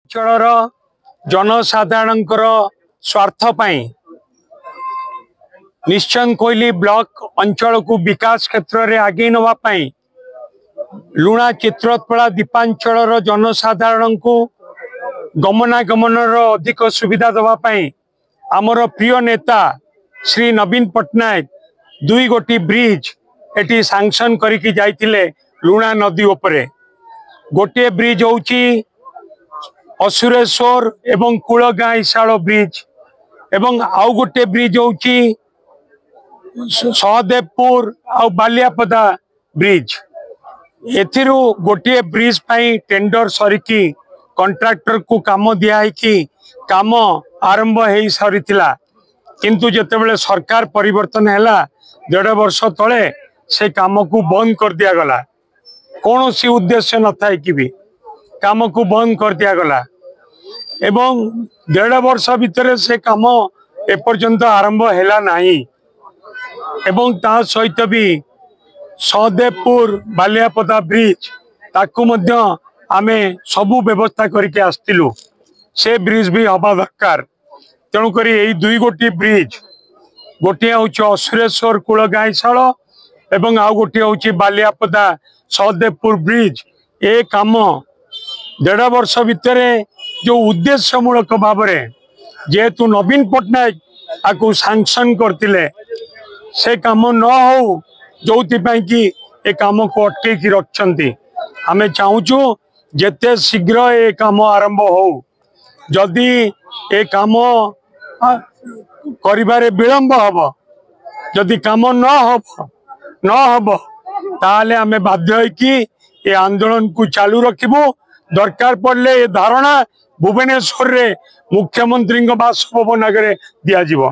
ଅଞ୍ଚଳର ଜନସାଧାରଣଙ୍କର ସ୍ୱାର୍ଥ ପାଇଁ ନିଶ୍ଚୟ କୋଇଲି ବ୍ଲକ ଅଞ୍ଚଳକୁ ବିକାଶ କ୍ଷେତ୍ରରେ ଆଗେଇ ନେବା ପାଇଁ ଲୁଣା ଚିତ୍ରତ୍ପଳା ଦ୍ୱୀପାଞ୍ଚଳର ଜନସାଧାରଣଙ୍କୁ ଗମନାଗମନର ଅଧିକ ସୁବିଧା ଦେବା ପାଇଁ ଆମର ପ୍ରିୟ ନେତା ଶ୍ରୀ ନବୀନ ପଟ୍ଟନାୟକ ଦୁଇ ଗୋଟି ବ୍ରିଜ एटी सांक्शन करके जाइतिले लुणा नदी उपरे गोटे ब्रिज होउची असुरेश्वर एवं कुलगाँ इसाल ब्रिज एवं आउ गोटे ब्रिज होउची सहदेवपुर आउ बालियापदा ब्रिज एथिरु गोटे ब्रिज पाई टेंडर सरिकी कॉन्ट्रैक्टर को काम दिया है कि काम आरंभ हो सरीथिला किंतु जेतेबेले सरकार परिवर्तन हैला 1.5 वर्ष तले से काम को बंद कर दिया गला कौन सी उद्देश्य न था कि भी काम को बंद कर दिया गला एवं 1.5 वर्ष भितर से काम एपर्यंत आरंभ हैला नहीं एवं ता सहित भी सहदेवपुर बालियापदा ब्रिज ताकू मध्य आमे सबु व्यवस्था करके आस्तिलु से ब्रिज भी हवा दरकार तेणुक यही दुई गोटी ब्रिज गोटे हूँ असुरेश्वर कुलगाँ इसाल एवं आउ गोटे हूँ बालियापदा सहदेवपुर ब्रिज ए काम 1.5 वर्ष भितर जो उद्देश्यमूलक भाव जेहेतु नवीन पट्टनायक आपको सांक्शन करते से काम न हो जो कि ए काम को अटक रखते आमे चाहूँ जेते शीघ्र ए काम आरंभ हो जदि ए काम करिबारे विलंब हब जदि काम न हब ताले आमे बाध्य कि ए आंदोलन को चालू रखिबो दरकार पड़ले ए धारणा भुवनेश्वर रे मुख्यमंत्री बासभवन आगे दिया जीवो।